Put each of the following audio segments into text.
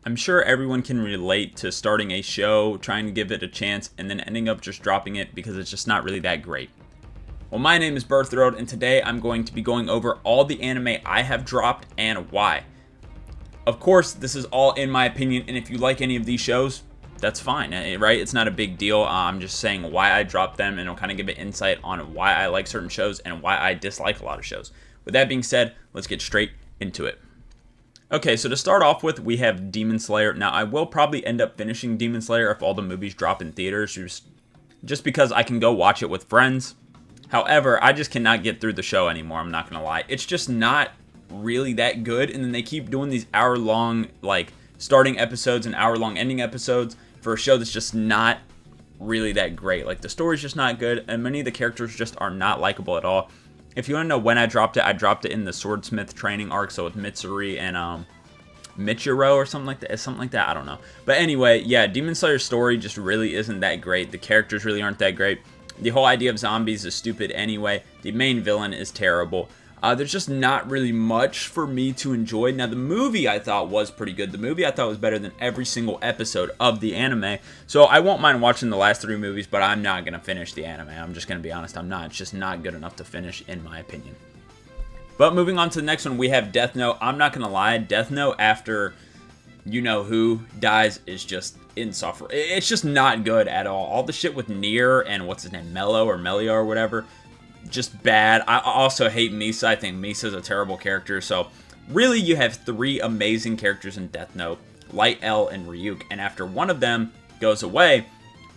I'm sure everyone can relate to starting a show, trying to give it a chance, and then ending up just dropping it because it's just not really that great. Well, my name is Birthroad, and today I'm going to be going over all the anime I have dropped and why. Of course, this is all in my opinion, and if you like any of these shows, that's fine, right? It's not a big deal. I'm just saying why I dropped them, and it'll kind of give an insight on why I like certain shows and why I dislike a lot of shows. With that being said, let's get straight into it. Okay, so to start off with, we have Demon Slayer. Now, I will probably end up finishing Demon Slayer if all the movies drop in theaters, just because I can go watch it with friends. However, I just cannot get through the show anymore, I'm not going to lie. It's just not really that good, and then they keep doing these hour-long, like, starting episodes and hour-long ending episodes for a show that's just not really that great. Like, the story's just not good, and many of the characters just are not likable at all. If you want to know when I dropped it in the Swordsmith training arc, so with Mitsuri and Michiro or something like that, I don't know. But anyway, yeah, Demon Slayer's story just really isn't that great. The characters really aren't that great. The whole idea of zombies is stupid anyway. The main villain is terrible. There's just not really much for me to enjoy. Now, the movie I thought was pretty good. The movie I thought was better than every single episode of the anime. So I won't mind watching the last 3 movies, but I'm not going to finish the anime. I'm just going to be honest, I'm not. It's just not good enough to finish, in my opinion. But moving on to the next one, we have Death Note. I'm not going to lie, Death Note after you-know-who dies is just insufferable. It's just not good at all. All the shit with Nier and what's his name, Melia or whatever, just bad. I also hate Misa. I think Misa's a terrible character. So really, you have 3 amazing characters in Death Note, Light, L, and Ryuk. And after one of them goes away,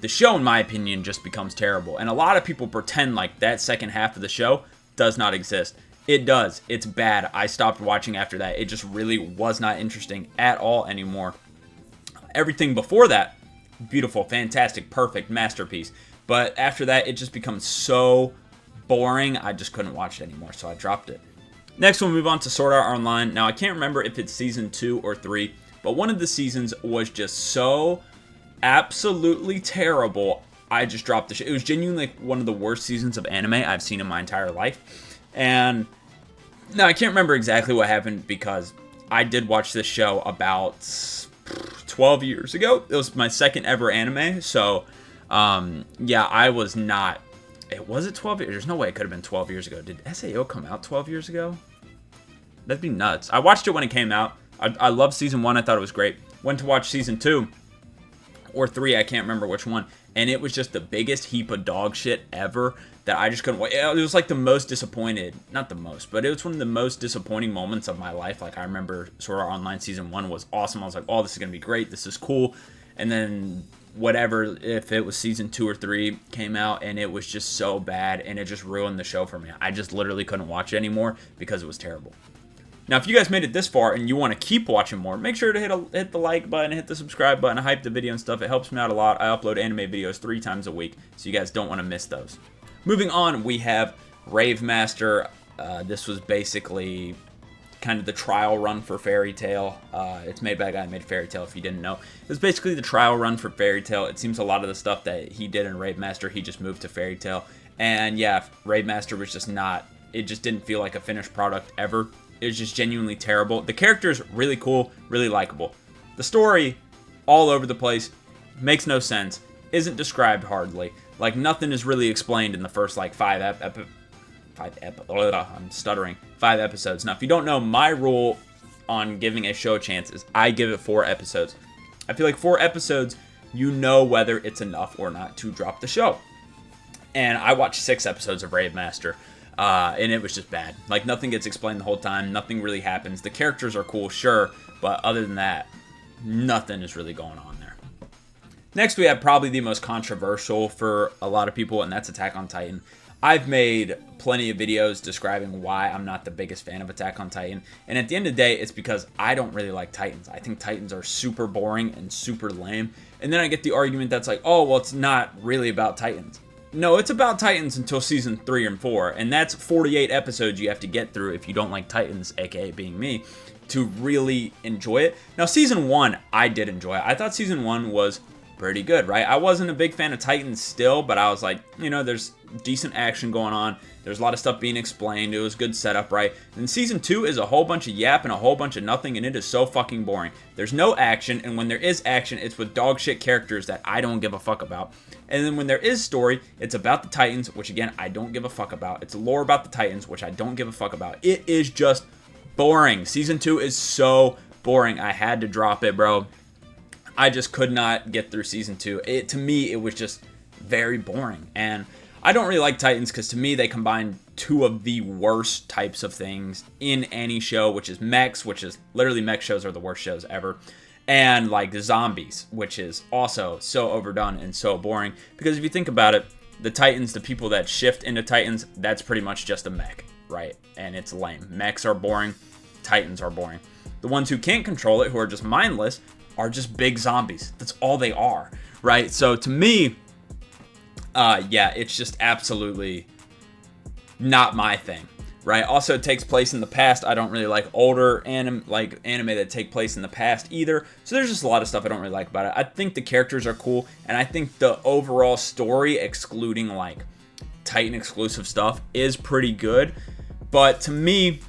the show, in my opinion, just becomes terrible. And a lot of people pretend like that second half of the show does not exist. It does. It's bad. I stopped watching after that. It just really was not interesting at all anymore. Everything before that, beautiful, fantastic, perfect, masterpiece. But after that, it just becomes so boring, I just couldn't watch it anymore, so I dropped it. Next, we'll move on to Sword Art Online. Now, I can't remember if it's season 2 or 3, but one of the seasons was just so absolutely terrible, I just dropped the show. It was genuinely like one of the worst seasons of anime I've seen in my entire life. And now, I can't remember exactly what happened because I did watch this show about 12 years ago. It was my second ever anime, so yeah, I was not... Was it 12 years? There's no way it could have been 12 years ago. Did SAO come out 12 years ago? That'd be nuts. I watched it when it came out. I loved season 1. I thought it was great. Went to watch season 2 or 3. I can't remember which one. And it was just the biggest heap of dog shit ever that I just couldn't wait. It was like the most disappointed. Not the most, but it was one of the most disappointing moments of my life. Like, I remember Sword Art Online season 1 was awesome. I was like, oh, this is going to be great. This is cool. And then whatever, if it was season 2 or 3, came out, and it was just so bad, and it just ruined the show for me. I just literally couldn't watch it anymore because it was terrible. Now, if you guys made it this far and you want to keep watching more, make sure to hit the like button, hit the subscribe button, hype the video and stuff. It helps me out a lot. I upload anime videos 3 times a week, so you guys don't want to miss those. Moving on, we have Rave Master. This was basically kind of the trial run for Fairy Tail. It's made by a guy who made Fairy Tail, if you didn't know. It was basically the trial run for Fairy Tail. It seems a lot of the stuff that he did in Rave Master, he just moved to Fairy Tail. And yeah, Rave Master was just not... It just didn't feel like a finished product ever. It was just genuinely terrible. The characters, really cool, really likable. The story, all over the place, makes no sense, isn't described hardly. Like, nothing is really explained in the first, like, 5 episodes. Now, if you don't know, my rule on giving a show a chance is I give it 4 episodes. I feel like 4 episodes, you know whether it's enough or not to drop the show. And I watched 6 episodes of Rave Master, and it was just bad. Like, nothing gets explained the whole time. Nothing really happens. The characters are cool, sure, but other than that, nothing is really going on there. Next, we have probably the most controversial for a lot of people, and that's Attack on Titan. I've made plenty of videos describing why I'm not the biggest fan of Attack on Titan, and at the end of the day, it's because I don't really like Titans. I think Titans are super boring and super lame, and then I get the argument that's like, oh, well, it's not really about Titans. No, it's about Titans until season 3 and 4, and that's 48 episodes you have to get through if you don't like Titans, aka being me, to really enjoy it. Now, season 1, I did enjoy it. I thought season 1 was pretty good, right? I wasn't a big fan of Titans still, but I was like, you know, there's decent action going on. There's a lot of stuff being explained. It was good setup, right? And season 2 is a whole bunch of yap and a whole bunch of nothing, and it is so fucking boring. There's no action, and when there is action, it's with dog shit characters that I don't give a fuck about. And then when there is story, it's about the Titans, which again, I don't give a fuck about. It's lore about the Titans, which I don't give a fuck about. It is just boring. Season 2 is so boring. I had to drop it, bro. I just could not get through season 2. To me, it was just very boring. And I don't really like Titans because to me, they combine two of the worst types of things in any show, which is mechs, which is literally mech shows are the worst shows ever. And like zombies, which is also so overdone and so boring. Because if you think about it, the Titans, the people that shift into Titans, that's pretty much just a mech, right? And it's lame. Mechs are boring. Titans are boring. The ones who can't control it, who are just mindless, are just big zombies. That's all they are, right? So to me, yeah, it's just absolutely not my thing, right? Also, it takes place in the past. I don't really like older anime that take place in the past either. So there's just a lot of stuff I don't really like about it. I think the characters are cool, and I think the overall story, excluding like Titan exclusive stuff, is pretty good. But to me,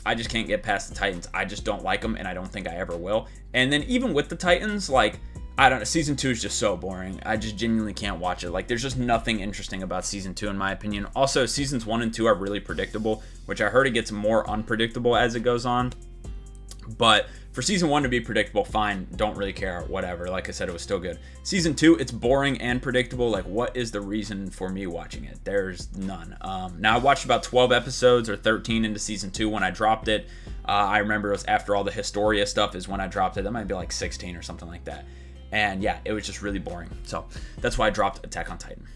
I just can't get past the Titans. I just don't like them, and I don't think I ever will. And then even with the Titans, like, I don't know, season 2 is just so boring. I just genuinely can't watch it. Like, there's just nothing interesting about season 2 in my opinion. Also, seasons 1 and 2 are really predictable, which I heard it gets more unpredictable as it goes on. But for season 1 to be predictable, fine, don't really care, whatever. Like I said, it was still good. Season 2, it's boring and predictable. Like, what is the reason for me watching it? There's none. Now, I watched about 12 episodes or 13 into season 2 when I dropped it. I remember it was after all the Historia stuff is when I dropped it. That might be like 16 or something like that. And yeah, it was just really boring. So that's why I dropped Attack on Titan.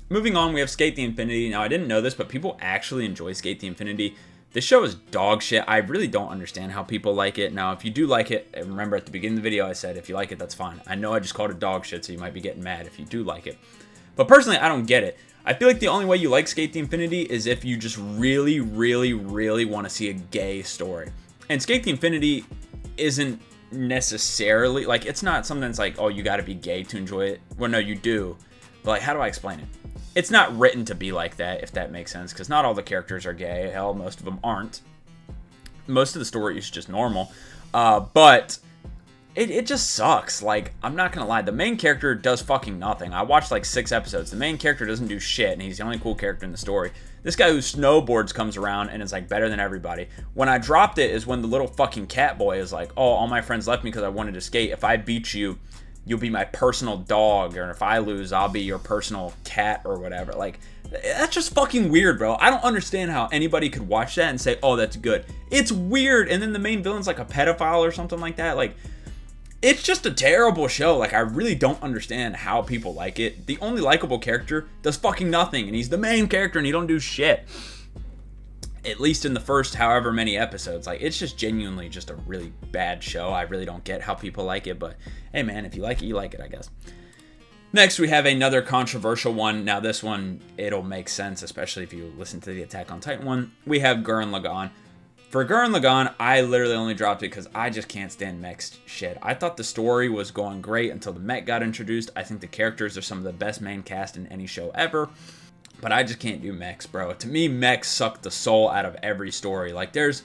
Moving on, we have Sk8 the Infinity. Now, I didn't know this, but people actually enjoy Sk8 the Infinity. This show is dog shit. I really don't understand how people like it. Now, if you do like it, remember at the beginning of the video I said, if you like it, that's fine. I know I just called it dog shit, so you might be getting mad if you do like it. But personally, I don't get it. I feel like the only way you like Sk8 the Infinity is if you just really, really, really want to see a gay story. And Sk8 the Infinity isn't necessarily, like, it's not something that's like, oh, you got to be gay to enjoy it. Well, no, you do. But, like, how do I explain it? It's not written to be like that, if that makes sense, because not all the characters are gay. Hell, most of them aren't. Most of the story is just normal. But it just sucks. Like, I'm not going to lie. The main character does fucking nothing. I watched like 6 episodes. The main character doesn't do shit, and he's the only cool character in the story. This guy who snowboards comes around and is like better than everybody. When I dropped it is when the little fucking cat boy is like, oh, all my friends left me because I wanted to skate. If I beat you, you'll be my personal dog, or if I lose, I'll be your personal cat or whatever. Like, that's just fucking weird, bro. I don't understand how anybody could watch that and say, oh, that's good. It's weird. And then the main villain's like a pedophile or something like that. Like, it's just a terrible show. Like, I really don't understand how people like it. The only likable character does fucking nothing, and he's the main character, and he don't do shit. At least in the first however many episodes. Like, it's just genuinely just a really bad show. I really don't get how people like it, but hey, man, if you like it, you like it, I guess. Next, we have another controversial one. Now, this one, it'll make sense, especially if you listen to the Attack on Titan one. We have Gurren Lagann. For Gurren Lagann, I literally only dropped it because I just can't stand mech shit. I thought the story was going great until the mech got introduced. I think the characters are some of the best main cast in any show ever. But I just can't do mechs, bro. To me, mechs suck the soul out of every story. Like, there's,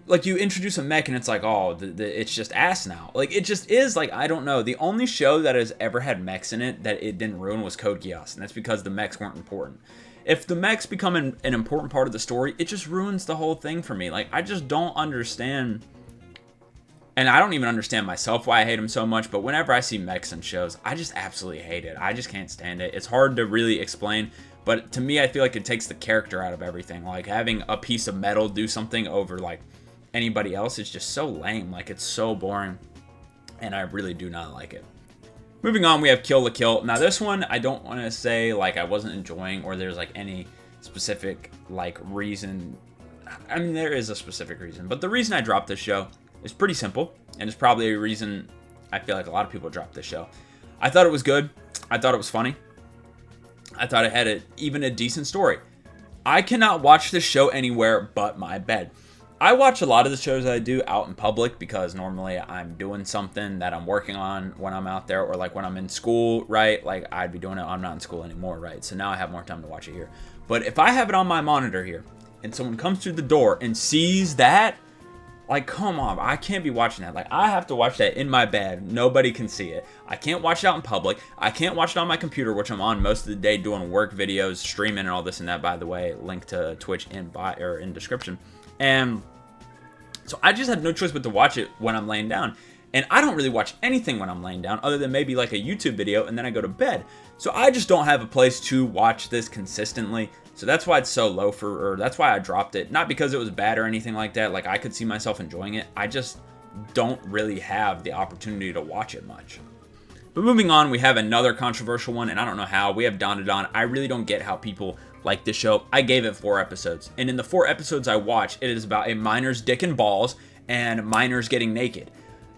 like, you introduce a mech and it's like, oh, it's just ass now. Like, it just is, like, I don't know. The only show that has ever had mechs in it that it didn't ruin was Code Geass, and that's because the mechs weren't important. If the mechs become an important part of the story, it just ruins the whole thing for me. Like, I just don't understand. And I don't even understand myself why I hate them so much, but whenever I see mechs in shows, I just absolutely hate it. I just can't stand it. It's hard to really explain, but to me, I feel like it takes the character out of everything. Like, having a piece of metal do something over, like, anybody else is just so lame. Like, it's so boring, and I really do not like it. Moving on, we have Kill la Kill. Now, this one, I don't want to say, like, I wasn't enjoying or there's, like, any specific, like, reason. I mean, there is a specific reason, but the reason I dropped this show is pretty simple, and it's probably a reason I feel like a lot of people dropped this show. I thought it was good. I thought it was funny. I thought it had even a decent story. I cannot watch this show anywhere but my bed. I watch a lot of the shows that I do out in public because normally I'm doing something that I'm working on when I'm out there, or like when I'm in school, right? Like I'd be doing it. I'm not in school anymore, right? So now I have more time to watch it here. But if I have it on my monitor here and someone comes through the door and sees that, like, come on, I can't be watching that. Like, I have to watch that in my bed. Nobody can see it. I can't watch it out in public. I can't watch it on my computer, which I'm on most of the day doing work videos, streaming, and all this and that. By the way, link to Twitch in description. And so I just have no choice but to watch it when I'm laying down. And I don't really watch anything when I'm laying down other than maybe like a YouTube video, and then I go to bed. So I just don't have a place to watch this consistently. So that's why it's so low or that's why I dropped it. Not because it was bad or anything like that. Like, I could see myself enjoying it. I just don't really have the opportunity to watch it much. But moving on, we have another controversial one, and I don't know how. We have Donnadon. I really don't get how people like this show. I gave it 4 episodes. And in the 4 episodes I watched, it is about a miner's dick and balls and miners getting naked.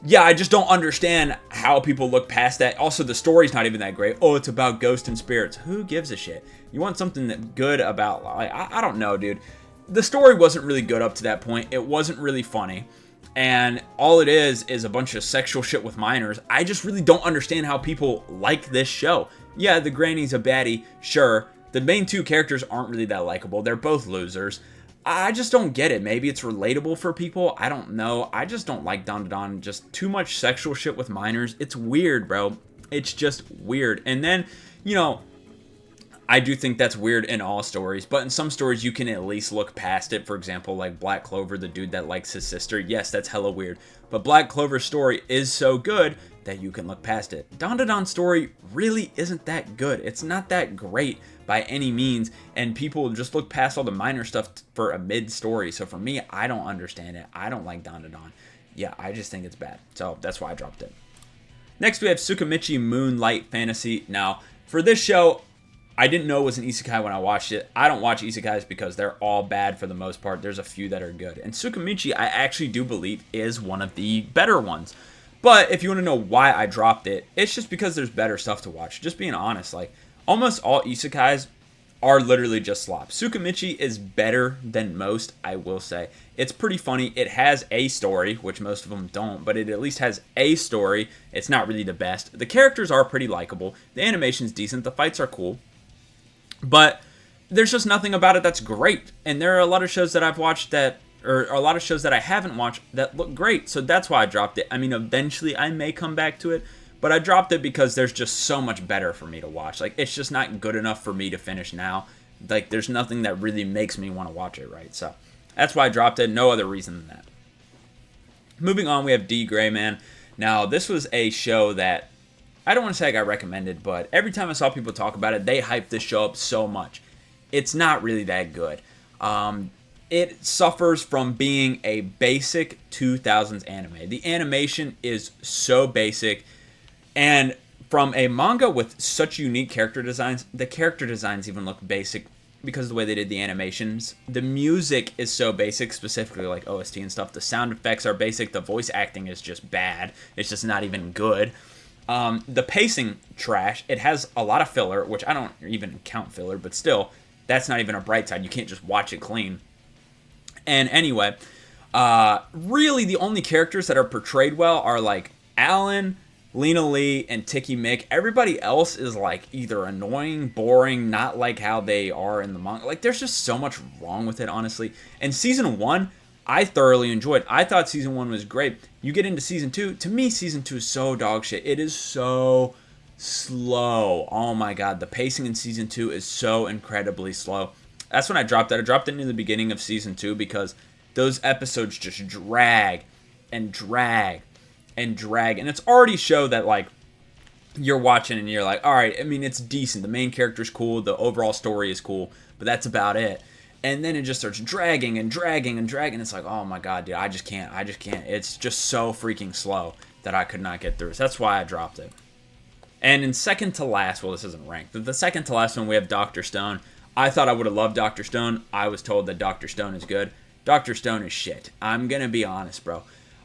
Yeah, I just don't understand how people look past that. Also, the story's not even that great. Oh, it's about ghosts and spirits. Who gives a shit? You want something that good about, like, I don't know, dude. The story wasn't really good up to that point. It wasn't really funny. And all it is a bunch of sexual shit with minors. I just really don't understand how people like this show. Yeah, the granny's a baddie, sure. The main 2 characters aren't really that likable. They're both losers. I just don't get it. Maybe it's relatable for people. I don't know. I just don't like Donnadon. Just too much sexual shit with minors. It's weird, bro. It's just weird. And then, you know, I do think that's weird in all stories, but in some stories you can at least look past it. For example, like Black Clover, the dude that likes his sister. Yes, that's hella weird. But Black Clover's story is so good that you can look past it. Donnadon's story really isn't that good. It's not that great by any means, and people just look past all the minor stuff for a mid-story. So for me, I don't understand it. I don't like Donnadon. Yeah, I just think it's bad. So that's why I dropped it. Next, we have Tsukimichi Moonlight Fantasy. Now, for this show, I didn't know it was an isekai when I watched it. I don't watch isekais because they're all bad for the most part. There's a few that are good. And Tsukimichi, I actually do believe, is one of the better ones. But if you want to know why I dropped it, it's just because there's better stuff to watch. Just being honest, like, almost all isekais are literally just slop. Tsukimichi is better than most, I will say. It's pretty funny. It has a story, which most of them don't, but it at least has a story. It's not really the best. The characters are pretty likable. The animation's decent. The fights are cool. But there's just nothing about it that's great. And there are a lot of shows that I've watched that, or a lot of shows that I haven't watched that look great. So that's why I dropped it. I mean, eventually I may come back to it, but I dropped it because there's just so much better for me to watch. Like, it's just not good enough for me to finish now. Like, there's nothing that really makes me want to watch it, right? So that's why I dropped it. No other reason than that. Moving on, we have D.Gray-man. Now, this was a show that I don't want to say I got recommended, but every time I saw people talk about it, they hyped this show up so much. It's not really that good. It suffers from being a basic 2000s anime. The animation is so basic, and from a manga with such unique character designs, the character designs even look basic because of the way they did the animations. The music is so basic, specifically like OST and stuff. The sound effects are basic. The voice acting is just bad. It's just not even good. The pacing, trash. It has a lot of filler, which I don't even count filler, but still, that's not even a bright side. You can't just watch it clean. And anyway, really the only characters that are portrayed well are like Alan, Lena Lee, and Tiki Mick. Everybody else is like either annoying, boring, not like how they are in the manga. Like, there's just so much wrong with it, honestly. And season 1, I thoroughly enjoyed. I thought season 1 was great. You get into season 2. To me, season 2 is so dog shit. It is so slow. Oh my god, the pacing in season 2 is so incredibly slow. That's when I dropped it. I dropped it in the beginning of season 2 because those episodes just drag and drag and drag. And it's already show that, like, you're watching and you're like, alright, I mean, it's decent. The main character's cool. The overall story is cool. But that's about it. And then it just starts dragging and dragging and dragging. It's like, oh my god, dude, I just can't. It's just so freaking slow that I could not get through. So that's why I dropped it. And in second to last, well, this isn't ranked, but the second to last one, we have Dr. Stone. I thought I would have loved Dr. Stone. I was told that Dr. Stone is good. Dr. Stone is shit. I'm going to be honest, bro.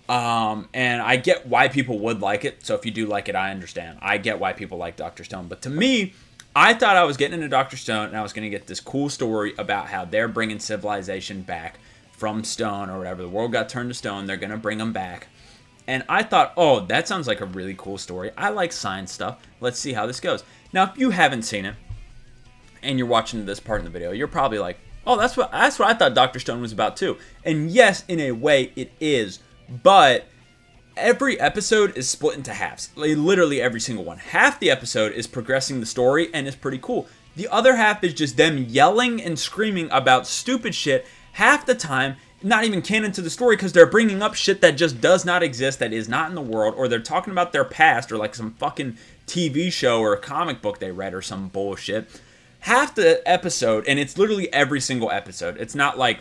And I get why people would like it. So if you do like it, I understand. I get why people like Dr. Stone. But to me, I thought I was getting into Dr. Stone and I was going to get this cool story about how they're bringing civilization back from stone or whatever. The world got turned to stone. They're going to bring him back. And I thought, oh, that sounds like a really cool story. I like science stuff. Let's see how this goes. Now, if you haven't seen it and you're watching this part in the video, you're probably like, oh, that's what I thought Dr. Stone was about too. And yes, in a way, it is. But every episode is split into halves. Like, literally every single one. Half the episode is progressing the story and is pretty cool. The other half is just them yelling and screaming about stupid shit half the time. Not even canon to the story because they're bringing up shit that just does not exist, that is not in the world, or they're talking about their past or like some fucking TV show or a comic book they read or some bullshit. Half the episode, and it's literally every single episode. It's not like,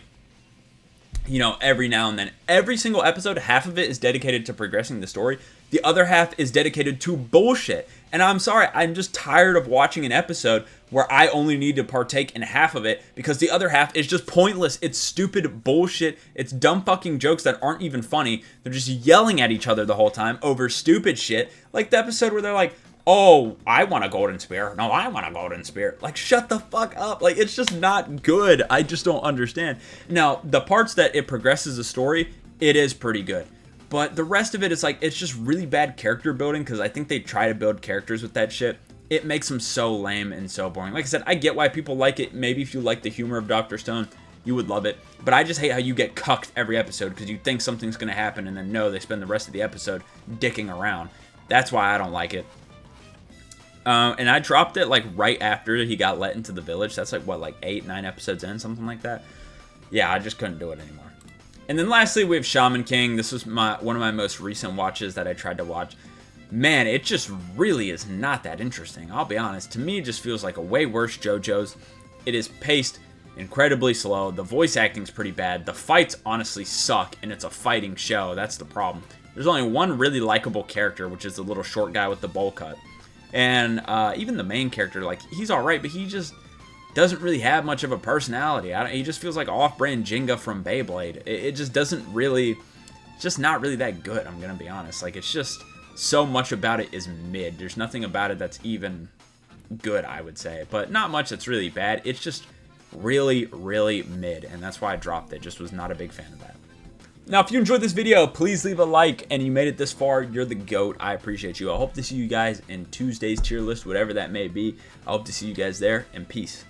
you know, every now and then. Every single episode, half of it is dedicated to progressing the story. The other half is dedicated to bullshit. And I'm sorry, I'm just tired of watching an episode where I only need to partake in half of it because the other half is just pointless. It's stupid bullshit. It's dumb fucking jokes that aren't even funny. They're just yelling at each other the whole time over stupid shit. Like the episode where they're like, oh, I want a golden spear. No, I want a golden spear. Like, shut the fuck up. Like, it's just not good. I just don't understand. Now, the parts that it progresses the story, it is pretty good. But the rest of it is like, it's just really bad character building because I think they try to build characters with that shit. It makes them so lame and so boring. Like I said, I get why people like it. Maybe if you like the humor of Dr. Stone, you would love it. But I just hate how you get cucked every episode because you think something's going to happen and then no, they spend the rest of the episode dicking around. That's why I don't like it. And I dropped it like right after he got let into the village. That's like what, like 8, 9 episodes in, something like that. Yeah, I just couldn't do it anymore. And then lastly, we have Shaman King. This was one of my most recent watches that I tried to watch. Man, it just really is not that interesting. I'll be honest. To me, it just feels like a way worse JoJo's. It is paced incredibly slow. The voice acting's pretty bad. The fights honestly suck, and it's a fighting show. That's the problem. There's only one really likable character, which is the little short guy with the bowl cut. And even the main character, like, he's alright, but he just doesn't really have much of a personality. He just feels like off-brand Jenga from Beyblade. It just doesn't really, it's just not really that good, I'm gonna be honest. Like, it's just, so much about it is mid. There's nothing about it that's even good, I would say. But not much that's really bad. It's just really, really mid, and that's why I dropped it. Just was not a big fan of that. Now, if you enjoyed this video, please leave a like, and you made it this far, you're the GOAT. I appreciate you. I hope to see you guys in Tuesday's tier list, whatever that may be. I hope to see you guys there, and peace.